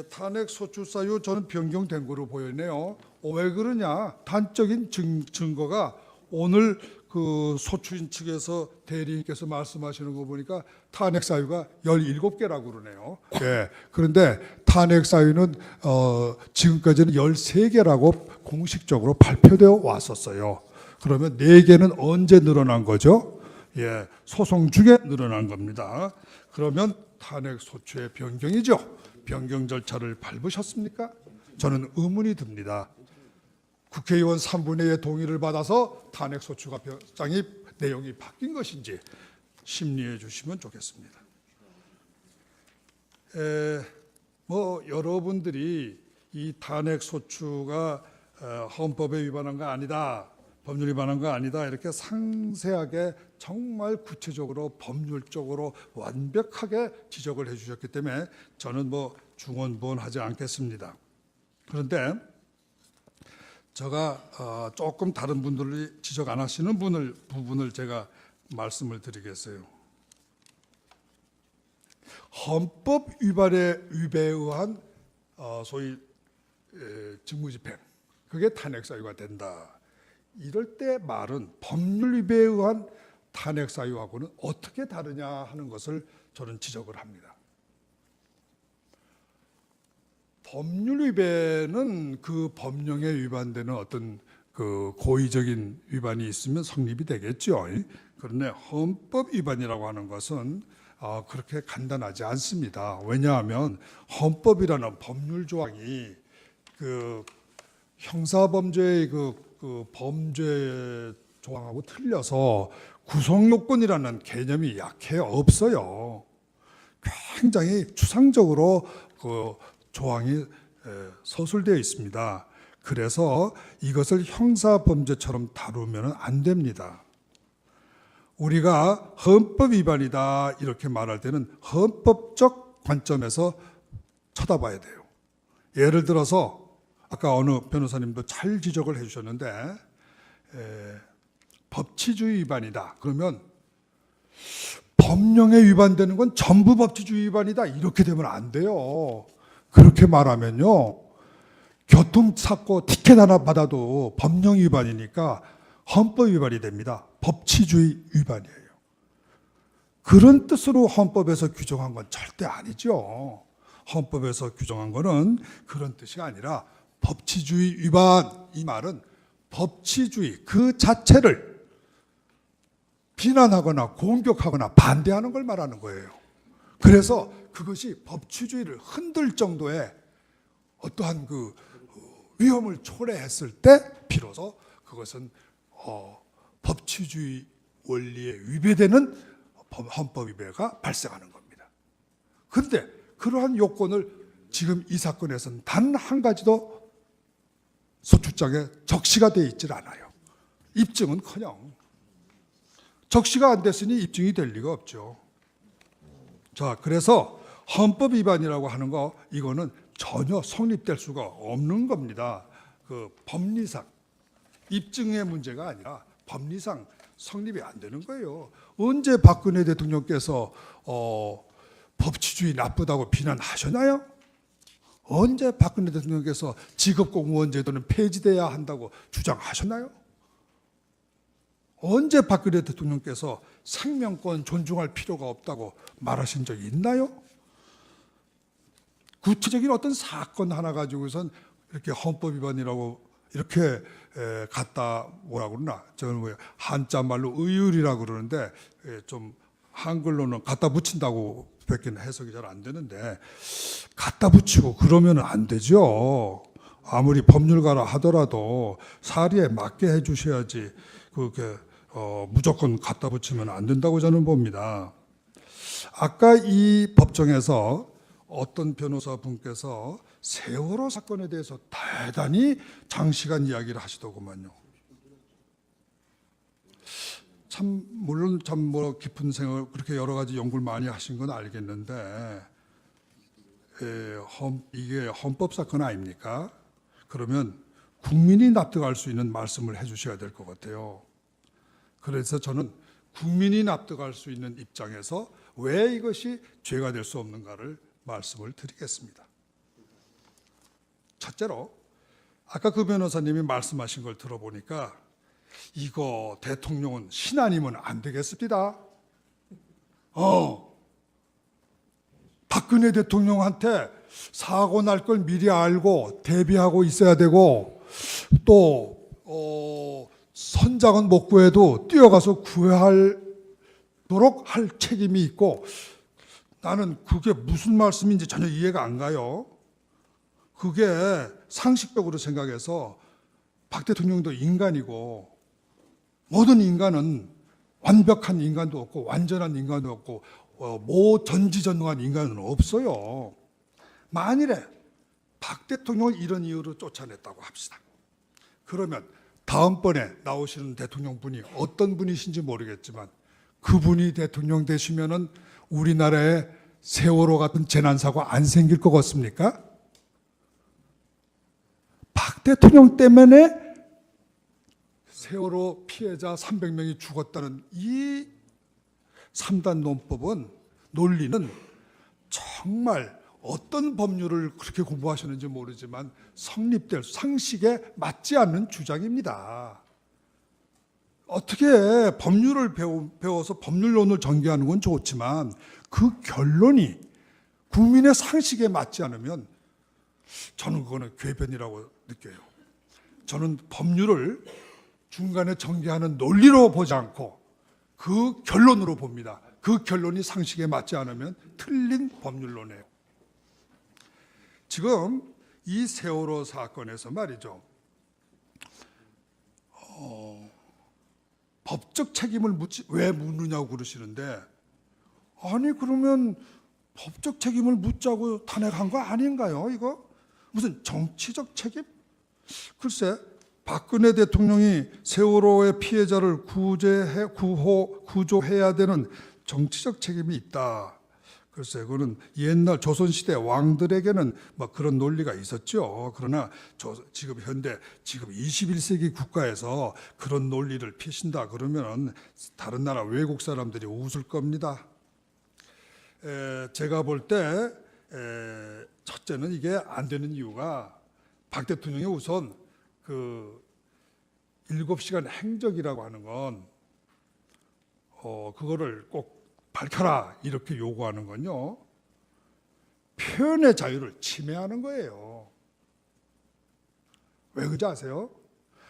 Speaker 2: 탄핵 소추 사유 저는 변경된 거로 보이네요. 왜 그러냐? 단적인 증거가 오늘 그 소추인 측에서 대리인께서 말씀하시는 거 보니까 탄핵 사유가 17개라고 그러네요. 예. 그런데 탄핵 사유는 지금까지는 13개라고 공식적으로 발표되어 왔었어요. 그러면 4개는 언제 늘어난 거죠? 예. 소송 중에 늘어난 겁니다. 그러면 탄핵 소추의 변경이죠. 변경 절차를 밟으셨습니까? 저는 의문이 듭니다. 국회의원 3분의 1의 동의를 받아서 탄핵 소추가 변장이 내용이 바뀐 것인지 심리해 주시면 좋겠습니다. 여러분들이 이 탄핵 소추가 헌법에 위반한 거 아니다, 법률 위반한 거 아니다 이렇게 상세하게 정말 구체적으로 법률적으로 완벽하게 지적을 해주셨기 때문에 저는 중언부언하지 않겠습니다. 그런데 제가 조금 다른 분들이 지적 안 하시는 부분을 제가 말씀을 드리겠어요. 헌법 위반에 의한 소위 직무집행, 그게 탄핵 사유가 된다. 이럴 때 말은 법률 위배에 의한 탄핵 사유하고는 어떻게 다르냐 하는 것을 저는 지적을 합니다. 법률 위배는 그 법령에 위반되는 어떤 그 고의적인 위반이 있으면 성립이 되겠죠. 그런데 헌법 위반이라고 하는 것은 그렇게 간단하지 않습니다. 왜냐하면 헌법이라는 법률 조항이 그 형사범죄의 그 범죄 조항하고 틀려서 구성요건이라는 개념이 약해 없어요. 굉장히 추상적으로 그 조항이 서술되어 있습니다. 그래서 이것을 형사범죄처럼 다루면 안 됩니다. 우리가 헌법 위반이다 이렇게 말할 때는 헌법적 관점에서 쳐다봐야 돼요. 예를 들어서 아까 어느 변호사님도 잘 지적을 해주셨는데 법치주의 위반이다. 그러면 법령에 위반되는 건 전부 법치주의 위반이다. 이렇게 되면 안 돼요. 그렇게 말하면요. 교통사고 티켓 하나 받아도 법령 위반이니까 헌법 위반이 됩니다. 법치주의 위반이에요. 그런 뜻으로 헌법에서 규정한 건 절대 아니죠. 헌법에서 규정한 거는 그런 뜻이 아니라 법치주의 위반, 이 말은 법치주의 그 자체를 비난하거나 공격하거나 반대하는 걸 말하는 거예요. 그래서 그것이 법치주의를 흔들 정도의 어떠한 그 위험을 초래했을 때 비로소 그것은 법치주의 원리에 위배되는 헌법 위배가 발생하는 겁니다. 그런데 그러한 요건을 지금 이 사건에서는 단 한 가지도 소추장에 적시가 되어 있질 않아요. 입증은커녕 적시가 안 됐으니 입증이 될 리가 없죠. 자, 그래서 헌법 위반이라고 하는 거 이거는 전혀 성립될 수가 없는 겁니다. 그 법리상 입증의 문제가 아니라 법리상 성립이 안 되는 거예요. 언제 박근혜 대통령께서 법치주의 나쁘다고 비난하셨나요? 언제 박근혜 대통령께서 직업공무원제도는 폐지돼야 한다고 주장하셨나요? 언제 박근혜 대통령께서 생명권 존중할 필요가 없다고 말하신 적이 있나요? 구체적인 어떤 사건 하나 가지고선 이렇게 헌법 위반이라고 이렇게 갖다 뭐라고 그러나 저는 뭐 한자 말로 의율이라고 그러는데 좀 한글로는 갖다 붙인다고 밖에 해석이 잘 안 되는데 갖다 붙이고 그러면 안 되죠. 아무리 법률가라 하더라도 사리에 맞게 해주셔야지 그렇게 무조건 갖다 붙이면 안 된다고 저는 봅니다. 아까 이 법정에서 어떤 변호사 분께서 세월호 사건에 대해서 대단히 장시간 이야기를 하시더구만요. 참 물론 참 뭐 깊은 생각 그렇게 여러 가지 연구를 많이 하신 건 알겠는데 이게 헌법 사건 아닙니까? 그러면 국민이 납득할 수 있는 말씀을 해주셔야 될 것 같아요. 그래서 저는 국민이 납득할 수 있는 입장에서 왜 이것이 죄가 될 수 없는가를 말씀을 드리겠습니다. 첫째로 아까 그 변호사님이 말씀하신 걸 들어보니까 이거 대통령은 신 아니면 안 되겠습니다. 박근혜 대통령한테 사고 날 걸 미리 알고 대비하고 있어야 되고 또 선장은 못 구해도 뛰어가서 구하도록 할 책임이 있고 나는 그게 무슨 말씀인지 전혀 이해가 안 가요. 그게 상식적으로 생각해서 박 대통령도 인간이고 모든 인간은 완벽한 인간도 없고 완전한 인간도 없고 전지전능한 인간은 없어요. 만일에 박 대통령을 이런 이유로 쫓아냈다고 합시다. 그러면 다음번에 나오시는 대통령 분이 어떤 분이신지 모르겠지만 그분이 대통령 되시면은 우리나라에 세월호 같은 재난사고 안 생길 것 같습니까? 박 대통령 때문에 세월호 피해자 300명이 죽었다는 이 3단 논리는 정말 어떤 법률을 그렇게 공부하셨는지 모르지만 성립될 상식에 맞지 않는 주장입니다. 어떻게 법률을 배워서 법률론을 전개하는 건 좋지만 그 결론이 국민의 상식에 맞지 않으면 저는 그거는 궤변이라고 느껴요. 저는 법률을 중간에 전개하는 논리로 보지 않고 그 결론으로 봅니다. 그 결론이 상식에 맞지 않으면 틀린 법률론이에요. 지금 이 세월호 사건에서 말이죠. 법적 책임을 왜 묻느냐고 그러시는데 아니 그러면 법적 책임을 묻자고 탄핵한 거 아닌가요? 이거 무슨 정치적 책임? 글쎄 박근혜 대통령이 세월호의 피해자를 구조해야 되는 정치적 책임이 있다. 글쎄 그거는 옛날 조선시대 왕들에게는 뭐 그런 논리가 있었죠. 그러나 지금 현대 지금 21세기 국가에서 그런 논리를 펴신다 그러면 다른 나라 외국 사람들이 웃을 겁니다. 제가 볼 때 첫째는 이게 안 되는 이유가 박 대통령이 우선 그 7시간 행적이라고 하는 건 그거를 꼭 밝혀라 이렇게 요구하는 건요 표현의 자유를 침해하는 거예요. 왜 그런지 아세요?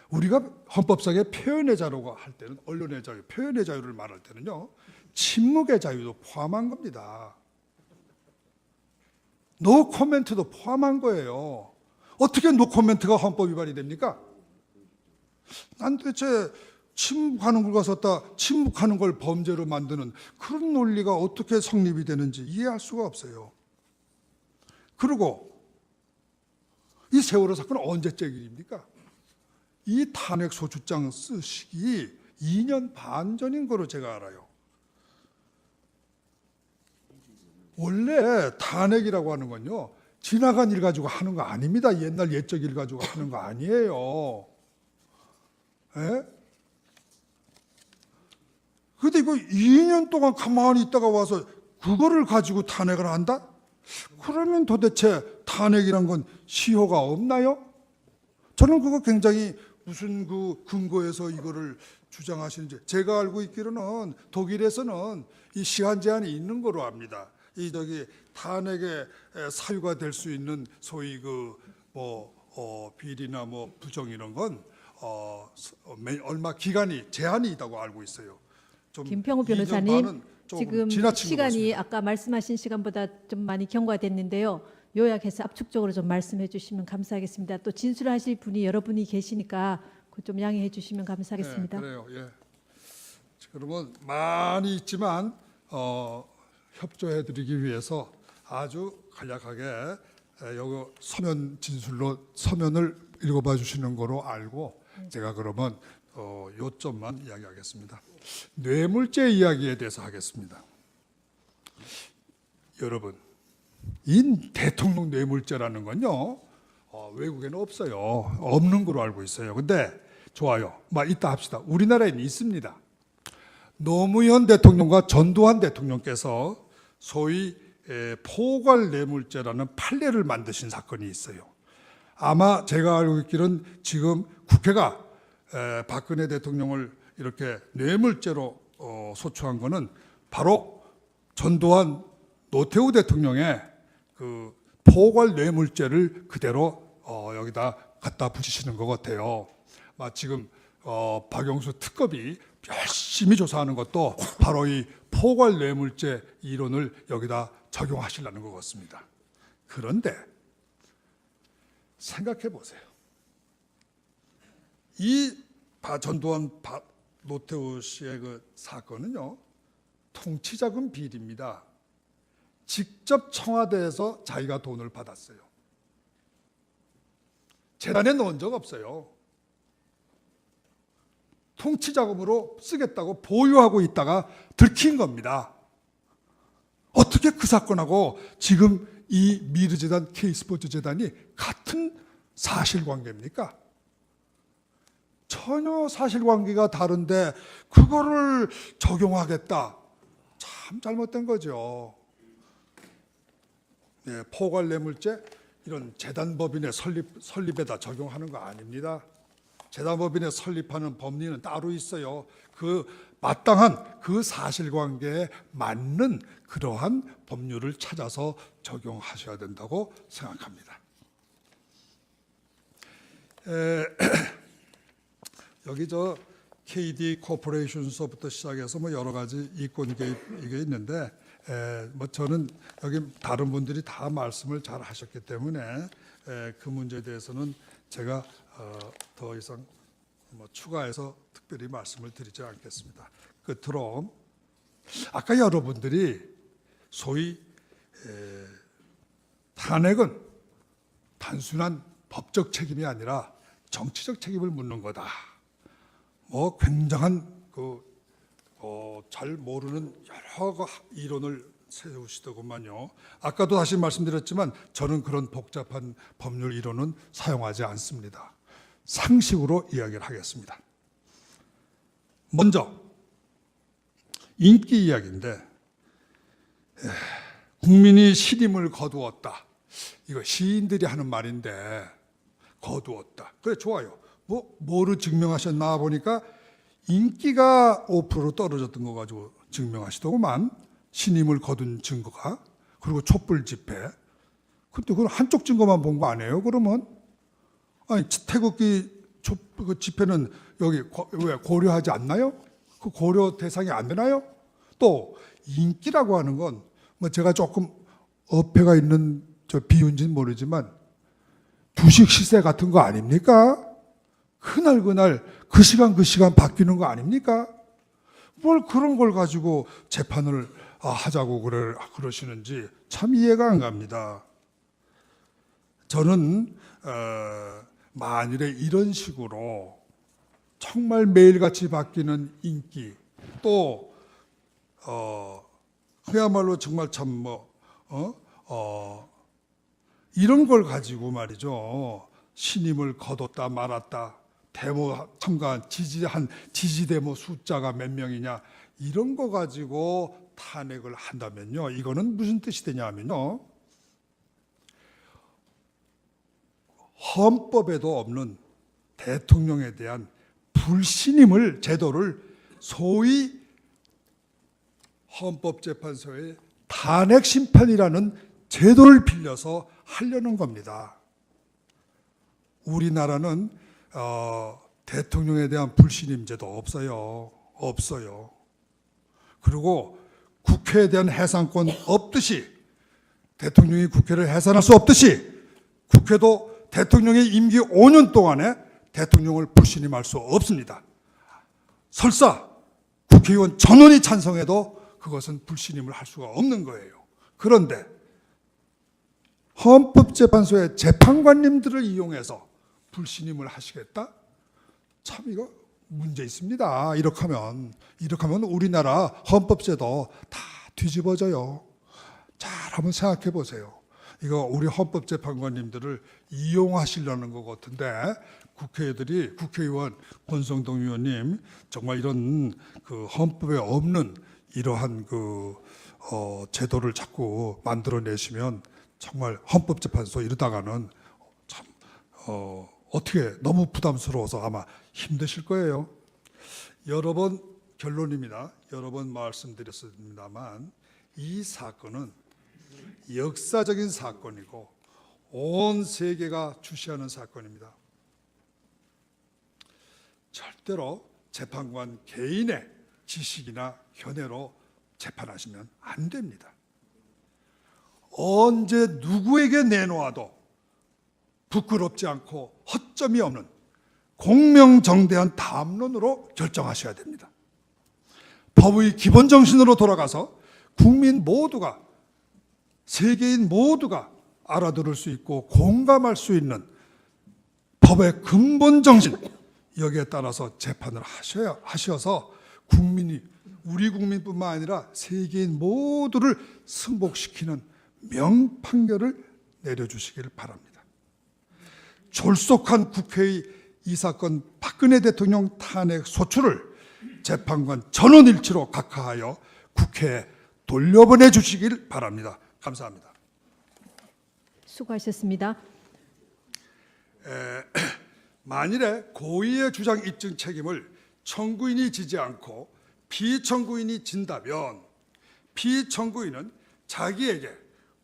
Speaker 2: 우리가 헌법상의 표현의 자유라고 할 때는 언론의 자유, 표현의 자유를 말할 때는요 침묵의 자유도 포함한 겁니다. 노 코멘트도 포함한 거예요. 어떻게 노 코멘트가 헌법 위반이 됩니까? 난 대체 침묵하는 걸 가서다 침묵하는 걸 범죄로 만드는 그런 논리가 어떻게 성립이 되는지 이해할 수가 없어요. 그리고 이 세월호 사건은 언제적 일입니까? 이 탄핵 소추장 쓰시기 2년 반 전인 거로 제가 알아요. 원래 탄핵이라고 하는 건요 지나간 일 가지고 하는 거 아닙니다. 옛날 옛적 일 가지고 하는 거 아니에요. 에? 근데 이거 2년 동안 가만히 있다가 와서 그거를 가지고 탄핵을 한다? 그러면 도대체 탄핵이란 건 시효가 없나요? 저는 그거 굉장히 무슨 그 근거에서 이거를 주장하시는지, 제가 알고 있기로는 독일에서는 이 시한 제한이 있는 거로 압니다. 이 탄핵의 사유가 될 수 있는 소위 비리나 부정 이런 건 얼마 기간이 제한이 있다고 알고 있어요. 좀
Speaker 1: 김평우
Speaker 2: 2년
Speaker 1: 변호사님,
Speaker 2: 반은 조금
Speaker 1: 지금
Speaker 2: 지나친 것
Speaker 1: 시간이
Speaker 2: 같습니다.
Speaker 1: 아까 말씀하신 시간보다 좀 많이 경과됐는데요. 요약해서 압축적으로 좀 말씀해 주시면 감사하겠습니다. 또 진술하실 분이 여러분이 계시니까 그 좀 양해해 주시면 감사하겠습니다.
Speaker 2: 네, 그래요. 예. 그러면 많이 있지만 협조해드리기 위해서 아주 간략하게 여기 서면 진술로 서면을 읽어봐 주시는 거로 알고 제가 그러면 요점만 이야기하겠습니다. 뇌물죄 이야기에 대해서 하겠습니다. 여러분, 이 대통령 뇌물죄라는 건요 외국에는 없어요. 없는 걸로 알고 있어요. 근데 좋아요. 이따 합시다. 우리나라에는 있습니다. 노무현 대통령과 전두환 대통령께서 소위 포괄 뇌물죄라는 판례를 만드신 사건이 있어요. 아마 제가 알고 있기로는 지금 국회가 박근혜 대통령을 이렇게 뇌물죄로 소추한 거는 바로 전두환 노태우 대통령의 그 포괄 뇌물죄를 그대로 여기다 갖다 붙이시는 것 같아요. 지금 박영수 특검이 열심히 조사하는 것도 바로 이 포괄 뇌물죄 이론을 여기다 적용하시려는 것 같습니다. 그런데 생각해 보세요. 이 전두환 노태우 씨의 그 사건은요 통치자금 비리입니다. 직접 청와대에서 자기가 돈을 받았어요. 재단에 넣은 적 없어요. 통치자금으로 쓰겠다고 보유하고 있다가 들킨 겁니다. 어떻게 그 사건하고 지금 이 미르재단, K스포츠재단이 같은 사실관계입니까? 전혀 사실관계가 다른데 그거를 적용하겠다. 참 잘못된 거죠. 네, 포괄뇌물죄 이런 재단법인의 설립에다 적용하는 거 아닙니다. 재단법인의 설립하는 법리는 따로 있어요. 그 마땅한 그 사실관계에 맞는 그러한 법률을 찾아서 적용하셔야 된다고 생각합니다. 여기 KD 코퍼레이션서부터 시작해서 여러 가지 이권 이게 있는데 저는 여기 다른 분들이 다 말씀을 잘 하셨기 때문에 그 문제에 대해서는 제가 더 이상 추가해서 특별히 말씀을 드리지 않겠습니다. 끝으로 아까 여러분들이 소위 탄핵은 단순한 법적 책임이 아니라 정치적 책임을 묻는 거다. 굉장한 잘 모르는 여러 이론을 세우시더구만요. 아까도 다시 말씀드렸지만 저는 그런 복잡한 법률 이론은 사용하지 않습니다. 상식으로 이야기를 하겠습니다. 먼저 인기 이야기인데 국민이 신임을 거두었다. 이거 시인들이 하는 말인데 거두었다. 그래 좋아요. 뭐를 증명하셨나 보니까 인기가 5% 떨어졌던 거 가지고 증명하시더구만. 신임을 거둔 증거가. 그리고 촛불 집회. 근데 그건 한쪽 증거만 본 거 아니에요? 그러면 아니 태극기 그 집회는 여기 왜 고려하지 않나요? 그 고려 대상이 안 되나요? 또 인기라고 하는 건 제가 조금 어폐가 있는 비유인지는 모르지만 주식 시세 같은 거 아닙니까? 그날 그 시간 바뀌는 거 아닙니까? 뭘 그런 걸 가지고 재판을 하자고 그러시는지 참 이해가 안 갑니다. 저는 만일에 이런 식으로 정말 매일같이 바뀌는 인기 또 그야말로 정말 참 이런 걸 가지고 말이죠. 신임을 거뒀다 말았다. 데모 참가한 지지 데모 숫자가 몇 명이냐 이런 거 가지고 탄핵을 한다면요, 이거는 무슨 뜻이 되냐면요, 헌법에도 없는 대통령에 대한 불신임을, 제도를 소위 헌법재판소의 탄핵 심판이라는 제도를 빌려서 하려는 겁니다. 우리나라는 대통령에 대한 불신임 제도 없어요. 그리고 국회에 대한 해산권 없듯이, 대통령이 국회를 해산할 수 없듯이, 국회도 대통령의 임기 5년 동안에 대통령을 불신임할 수 없습니다. 설사 국회의원 전원이 찬성해도 그것은 불신임을 할 수가 없는 거예요. 그런데 헌법재판소의 재판관님들을 이용해서 불신임을 하시겠다? 참 이거 문제 있습니다. 이렇게 하면 우리나라 헌법제도 다 뒤집어져요. 잘 한번 생각해 보세요. 이거 우리 헌법재판관님들을 이용하시려는 것 같은데, 국회의원 권성동 의원님 정말 이런 그 헌법에 없는 이러한 제도를 자꾸 만들어내시면 정말 헌법재판소 이러다가는 참 어떻게 너무 부담스러워서 아마 힘드실 거예요. 여러 번, 결론입니다. 여러 번 말씀드렸습니다만 이 사건은 역사적인 사건이고 온 세계가 주시하는 사건입니다. 절대로 재판관 개인의 지식이나 견해로 재판하시면 안 됩니다. 언제 누구에게 내놓아도 부끄럽지 않고 허점이 없는 공명정대한 담론으로 결정하셔야 됩니다. 법의 기본 정신으로 돌아가서 국민 모두가, 세계인 모두가 알아들을 수 있고 공감할 수 있는 법의 근본 정신, 여기에 따라서 재판을 하셔서 국민이, 우리 국민뿐만 아니라 세계인 모두를 승복시키는 명판결을 내려주시길 바랍니다. 졸속한 국회의 이 사건 박근혜 대통령 탄핵 소추를 재판관 전원일치로 각하하여 국회에 돌려보내 주시길 바랍니다. 감사합니다.
Speaker 1: 수고하셨습니다.
Speaker 2: 만일에 고의의 주장 입증 책임을 청구인이 지지 않고 피청구인이 진다면 피청구인은 자기에게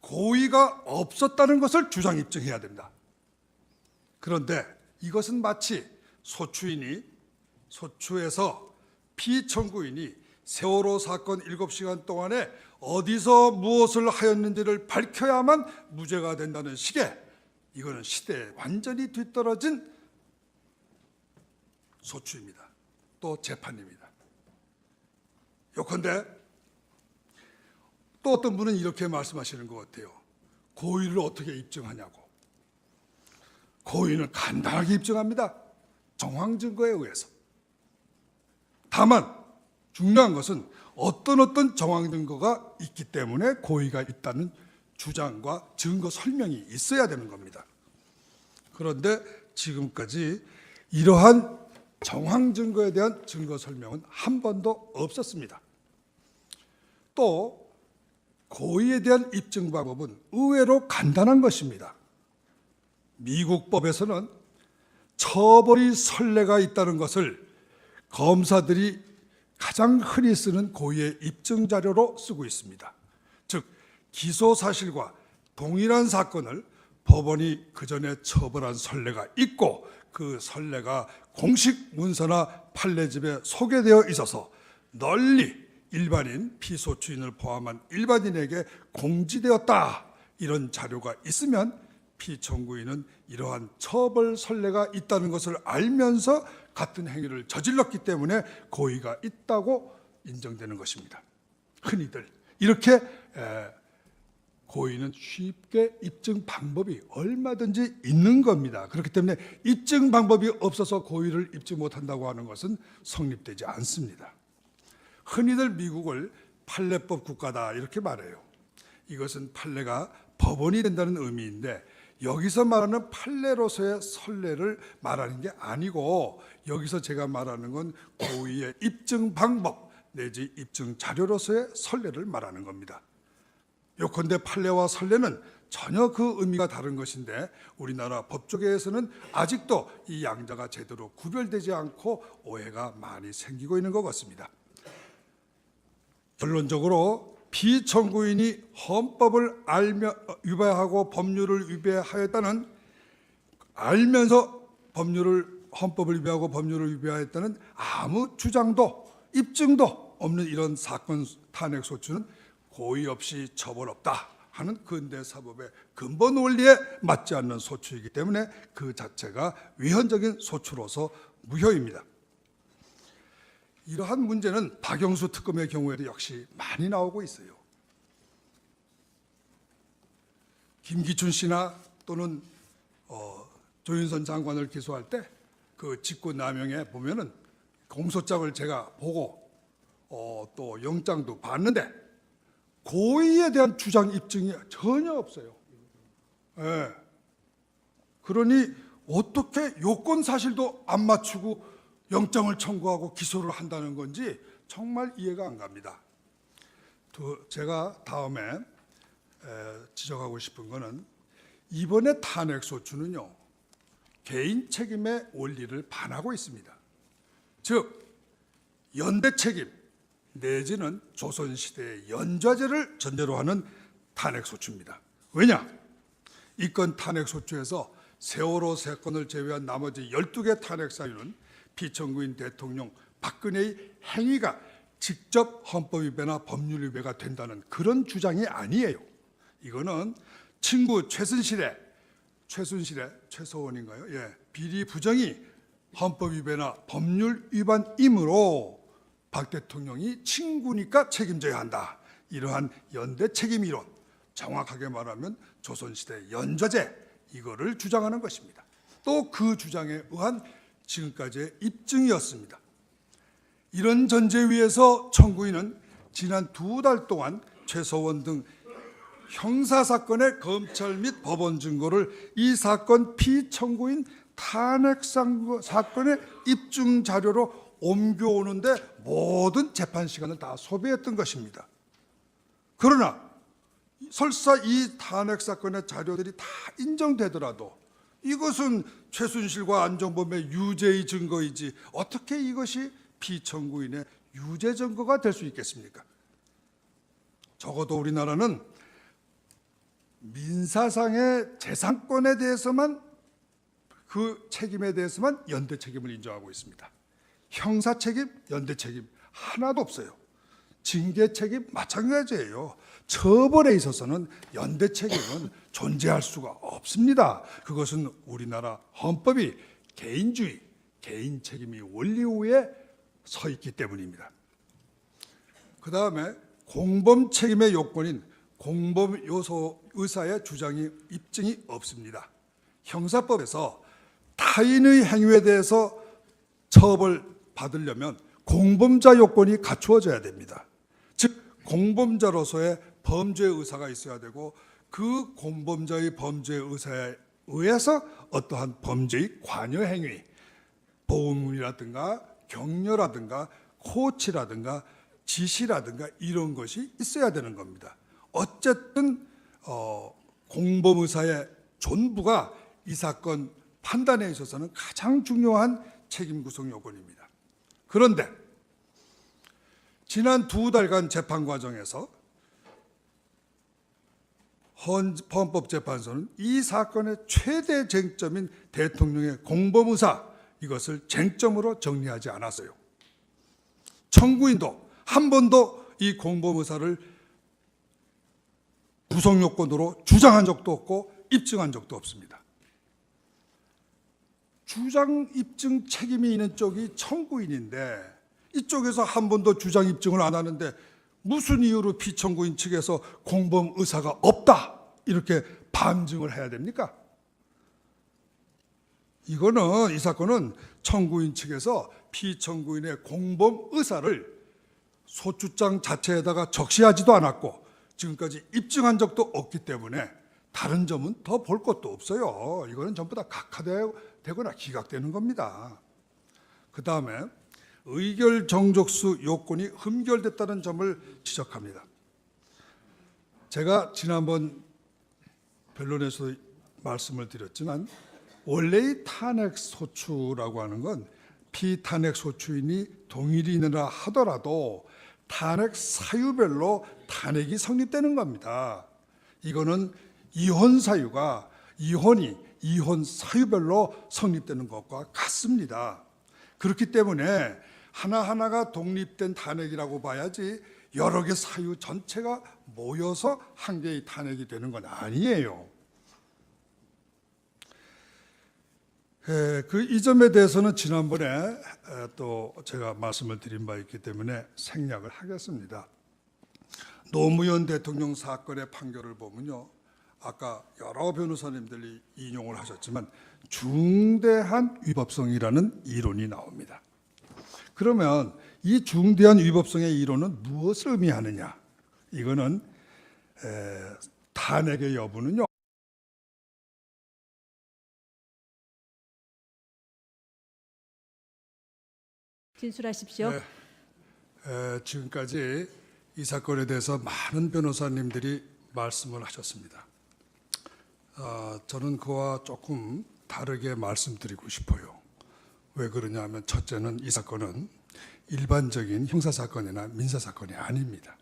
Speaker 2: 고의가 없었다는 것을 주장 입증해야 됩니다. 그런데 이것은 마치 소추에서 피청구인이 세월호 사건 7시간 동안에 어디서 무엇을 하였는지를 밝혀야만 무죄가 된다는 식의, 이거는 시대에 완전히 뒤떨어진 소추입니다. 또 재판입니다. 요컨대 또 어떤 분은 이렇게 말씀하시는 것 같아요. 고의를 어떻게 입증하냐고. 고의는 간단하게 입증합니다. 정황 증거에 의해서. 다만 중요한 것은 어떤 정황 증거가 있기 때문에 고의가 있다는 주장과 증거 설명이 있어야 되는 겁니다. 그런데 지금까지 이러한 정황 증거에 대한 증거 설명은 한 번도 없었습니다. 또 고의에 대한 입증 방법은 의외로 간단한 것입니다. 미국 법에서는 처벌이 선례가 있다는 것을 검사들이 가장 흔히 쓰는 고의의 입증 자료로 쓰고 있습니다. 즉 기소 사실과 동일한 사건을 법원이 그전에 처벌한 선례가 있고 그 선례가 공식 문서나 판례집에 소개되어 있어서 널리 일반인, 피소추인을 포함한 일반인에게 공지되었다, 이런 자료가 있으면 피청구인은 이러한 처벌 선례가 있다는 것을 알면서 같은 행위를 저질렀기 때문에 고의가 있다고 인정되는 것입니다. 흔히들 이렇게 고의는 쉽게 입증 방법이 얼마든지 있는 겁니다. 그렇기 때문에 입증 방법이 없어서 고의를 입증 못한다고 하는 것은 성립되지 않습니다. 흔히들 미국을 판례법 국가다 이렇게 말해요. 이것은 판례가 법원이 된다는 의미인데 여기서 말하는 판례로서의 선례를 말하는 게 아니고 여기서 제가 말하는 건 고의의 입증 방법, 내지 입증 자료로서의 선례를 말하는 겁니다. 요컨대 판례와 선례는 전혀 그 의미가 다른 것인데 우리나라 법조계에서는 아직도 이 양자가 제대로 구별되지 않고 오해가 많이 생기고 있는 것 같습니다. 결론적으로 피청구인이 헌법을 위배하고 법률을 위배하였다는 알면서 헌법을 위배하고 법률을 위배하였다는 아무 주장도 입증도 없는 이런 사건 탄핵 소추는 고의 없이 처벌 없다 하는 근대 사법의 근본 원리에 맞지 않는 소추이기 때문에 그 자체가 위헌적인 소추로서 무효입니다. 이러한 문제는 박영수 특검의 경우에도 역시 많이 나오고 있어요. 김기춘 씨나 또는 조윤선 장관을 기소할 때 그 직권남용에 보면은 공소장을 제가 보고 또 영장도 봤는데 고의에 대한 주장 입증이 전혀 없어요. 예. 그러니 어떻게 요건 사실도 안 맞추고 영장을 청구하고 기소를 한다는 건지 정말 이해가 안 갑니다. 제가 다음에 지적하고 싶은 거는 이번에 탄핵 소추는요. 개인 책임의 원리를 반하고 있습니다. 즉 연대 책임 내지는 조선시대의 연좌제를 전제로 하는 탄핵 소추입니다. 왜냐? 이 건 탄핵 소추에서 세월호 사건을 제외한 나머지 12개 탄핵 사유는 피청구인 대통령 박근혜의 행위가 직접 헌법 위배나 법률 위배가 된다는 그런 주장이 아니에요. 이거는 친구 최소원인가요? 예, 비리 부정이 헌법 위배나 법률 위반이므로 박 대통령이 친구니까 책임져야 한다. 이러한 연대 책임 이론, 정확하게 말하면 조선시대 연좌제 이거를 주장하는 것입니다. 또 그 주장에 의한 지금까지의 입증이었습니다. 이런 전제 위에서 청구인은 지난 2달 동안 최서원 등 형사사건의 검찰 및 법원 증거를 이 사건 피청구인 탄핵 사건의 입증 자료로 옮겨오는데 모든 재판 시간을 다 소비했던 것입니다. 그러나 설사 이 탄핵 사건의 자료들이 다 인정되더라도 이것은 최순실과 안종범의 유죄의 증거이지 어떻게 이것이 피청구인의 유죄 증거가 될 수 있겠습니까? 적어도 우리나라는 민사상의 재산권에 대해서만 그 책임에 대해서만 연대 책임을 인정하고 있습니다. 형사 책임, 연대 책임 하나도 없어요. 징계 책임 마찬가지예요. 처벌에 있어서는 연대 책임은 존재할 수가 없습니다. 그것은 우리나라 헌법이 개인주의, 개인 책임이 원리 위에 서 있기 때문입니다. 그 다음에 공범 책임의 요건인 공범 요소 의사의 주장이 입증이 없습니다. 형사법에서 타인의 행위에 대해서 처벌받으려면 공범자 요건이 갖추어져야 됩니다. 즉 공범자로서의 범죄 의사가 있어야 되고 그 공범자의 범죄 의사에 의해서 어떠한 범죄의 관여 행위, 보험이라든가 격려라든가 코치라든가 지시라든가 이런 것이 있어야 되는 겁니다. 어쨌든 공범의사의 존부가 이 사건 판단에 있어서는 가장 중요한 책임 구성 요건입니다. 그런데 지난 2달간 재판 과정에서 헌법재판소는 이 사건의 최대 쟁점인 대통령의 공범의사 이것을 쟁점으로 정리하지 않았어요. 청구인도 한 번도 이 공범의사를 구성요건으로 주장한 적도 없고 입증한 적도 없습니다. 주장 입증 책임이 있는 쪽이 청구인인데 이쪽에서 한 번도 주장 입증을 안 하는데 무슨 이유로 피청구인 측에서 공범 의사가 없다 이렇게 반증을 해야 됩니까? 이 사건은 청구인 측에서 피청구인의 공범 의사를 소추장 자체에다가 적시하지도 않았고 지금까지 입증한 적도 없기 때문에 다른 점은 더 볼 것도 없어요. 이거는 전부 다 각하되거나 기각되는 겁니다. 그 다음에 의결 정족수 요건이 흠결됐다는 점을 지적합니다. 제가 지난번 변론에서 말씀을 드렸지만 원래 이 탄핵 소추라고 하는 건 피탄핵 소추인이 동일이 있느라 하더라도 탄핵 사유별로 탄핵이 성립되는 겁니다. 이거는 이혼 사유가 이혼 사유별로 성립되는 것과 같습니다. 그렇기 때문에 하나하나가 독립된 탄핵이라고 봐야지 여러 개 사유 전체가 모여서 한 개의 탄핵이 되는 건 아니에요. 이 점에 대해서는 지난번에 또 제가 말씀을 드린 바 있기 때문에 생략을 하겠습니다. 노무현 대통령 사건의 판결을 보면요, 아까 여러 변호사님들이 인용을 하셨지만 중대한 위법성이라는 이론이 나옵니다. 그러면 이 중대한 위법성의 이론은 무엇을 의미하느냐? 이거는 탄핵의 여부는요,
Speaker 1: 진술하십시오.
Speaker 2: 지금까지 이 사건에 대해서 많은 변호사님들이 말씀을 하셨습니다. 저는 그와 조금 다르게 말씀드리고 싶어요. 왜 그러냐면 첫째는 이 사건은 일반적인 형사사건이나 민사사건이 아닙니다.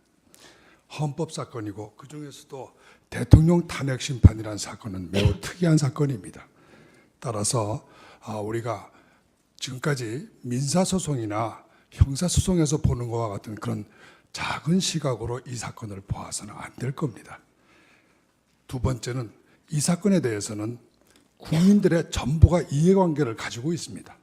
Speaker 2: 헌법사건이고 그중에서도 대통령 탄핵 심판이라는 사건은 매우 특이한 사건입니다. 따라서 우리가 지금까지 민사소송이나 형사소송에서 보는 것과 같은 그런 작은 시각으로 이 사건을 보아서는 안 될 겁니다. 두 번째는 이 사건에 대해서는 국민들의 전부가 이해관계를 가지고 있습니다.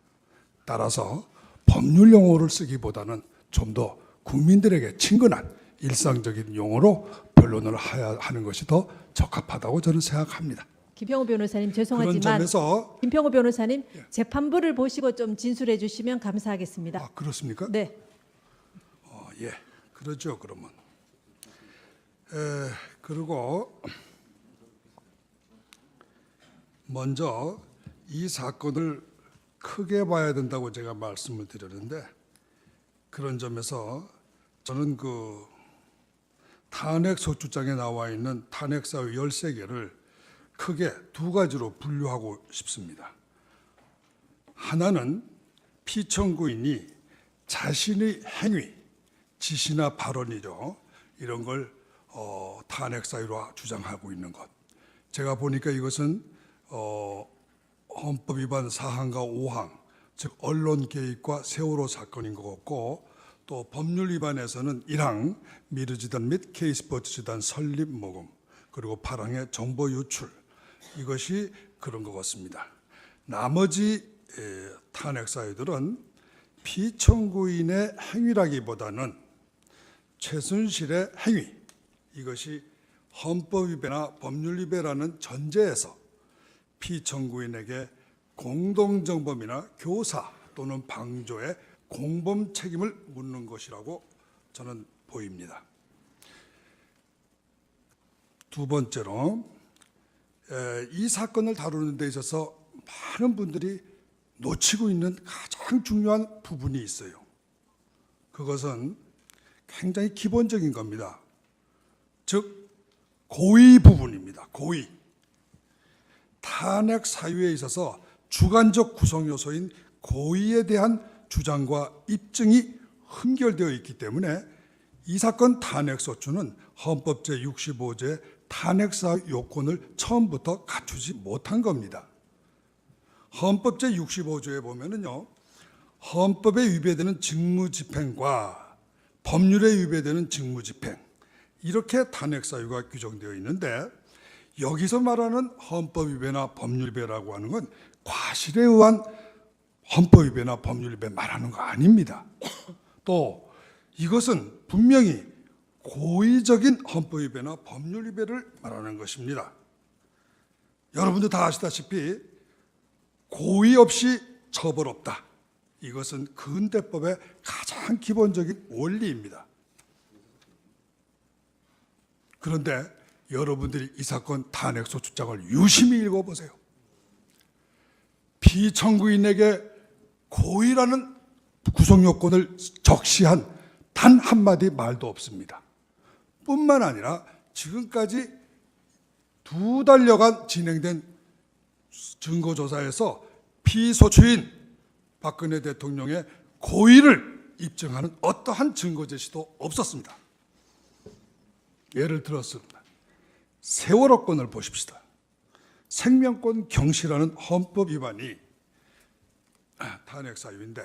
Speaker 2: 따라서 법률 용어를 쓰기보다는 좀 더 국민들에게 친근한 일상적인 용어로 변론을 하는 것이 더 적합하다고 저는 생각합니다.
Speaker 1: 김평호 변호사님
Speaker 2: 그런
Speaker 1: 죄송하지만
Speaker 2: 점에서
Speaker 1: 김평호 변호사님 재판부를 보시고 좀 진술해 주시면 감사하겠습니다.
Speaker 2: 그렇습니까?
Speaker 1: 네.
Speaker 2: 예, 그러죠. 그러면 그리고 먼저 이 사건을 크게 봐야 된다고 제가 말씀을 드렸는데, 그런 점에서 저는 그 탄핵 소추장에 나와 있는 탄핵 사유 13개를 크게 두 가지로 분류하고 싶습니다. 하나는 피청구인이 자신의 행위, 지시나 발언이죠, 이런 걸 탄핵 사유로 주장하고 있는 것. 제가 보니까 이것은 헌법 위반 4항과 5항, 즉 언론 개입과 세월호 사건인 것 같고, 또 법률 위반에서는 1항 미르지단 및 K스포츠 재단 설립 모금, 그리고 8항의 정보 유출, 이것이 그런 것 같습니다. 나머지 탄핵 사유들은 피청구인의 행위라기보다는 최순실의 행위, 이것이 헌법 위배나 법률 위배라는 전제에서 피청구인에게 공동정범이나 교사 또는 방조의 공범 책임을 묻는 것이라고 저는 보입니다. 두 번째로 이 사건을 다루는 데 있어서 많은 분들이 놓치고 있는 가장 중요한 부분이 있어요. 그것은 굉장히 기본적인 겁니다. 즉 고의 부분입니다. 고의. 탄핵 사유에 있어서 주관적 구성 요소인 고의에 대한 주장과 입증이 흠결되어 있기 때문에 이 사건 탄핵 소추는 헌법 제65조 탄핵 사유 요건을 처음부터 갖추지 못한 겁니다. 헌법 제65조에 보면은요, 헌법에 위배되는 직무집행과 법률에 위배되는 직무집행, 이렇게 탄핵 사유가 규정되어 있는데, 여기서 말하는 헌법 위배나 법률 위배라고 하는 건 과실에 의한 헌법 위배나 법률 위배 말하는 거 아닙니다. 또 이것은 분명히 고의적인 헌법 위배나 법률 위배를 말하는 것입니다. 여러분도 다 아시다시피 고의 없이 처벌 없다. 이것은 근대법의 가장 기본적인 원리입니다. 그런데 여러분들이 이 사건 탄핵 소추장을 유심히 읽어보세요. 피청구인에게 고의라는 구속 요건을 적시한 단 한마디 말도 없습니다. 뿐만 아니라 지금까지 2달여간 진행된 증거조사에서 피소추인 박근혜 대통령의 고의를 입증하는 어떠한 증거 제시도 없었습니다. 예를 들었습니다. 세월호 건을 보십시다. 생명권 경시라는 헌법 위반이 탄핵 사유인데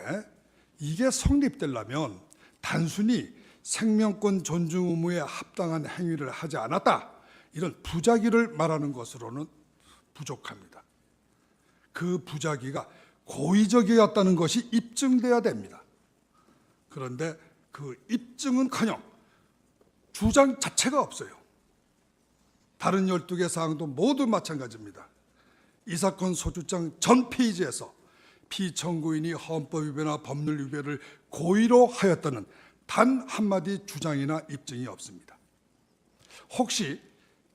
Speaker 2: 이게 성립되려면 단순히 생명권 존중 의무에 합당한 행위를 하지 않았다, 이런 부작위를 말하는 것으로는 부족합니다. 그 부작위가 고의적이었다는 것이 입증돼야 됩니다. 그런데 그 입증은커녕 주장 자체가 없어요. 다른 12개 사항도 모두 마찬가지입니다. 이 사건 소주장 전 페이지에서 피청구인이 헌법 위배나 법률 위배를 고의로 하였다는 단 한마디 주장이나 입증이 없습니다. 혹시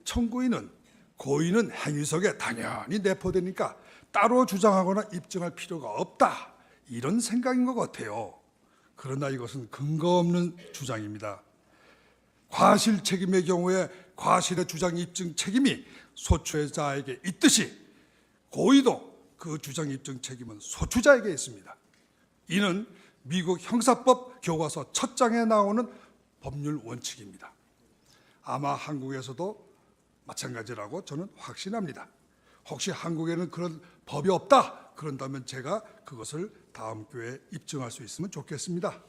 Speaker 2: 청구인은 고의는 행위 속에 당연히 내포되니까 따로 주장하거나 입증할 필요가 없다, 이런 생각인 것 같아요. 그러나 이것은 근거 없는 주장입니다. 과실 책임의 경우에 과실의 주장 입증 책임이 소추자에게 있듯이 고의도 그 주장 입증 책임은 소추자에게 있습니다. 이는 미국 형사법 교과서 첫 장에 나오는 법률 원칙입니다. 아마 한국에서도 마찬가지라고 저는 확신합니다. 혹시 한국에는 그런 법이 없다 그런다면 제가 그것을 다음 기회에 입증할 수 있으면 좋겠습니다.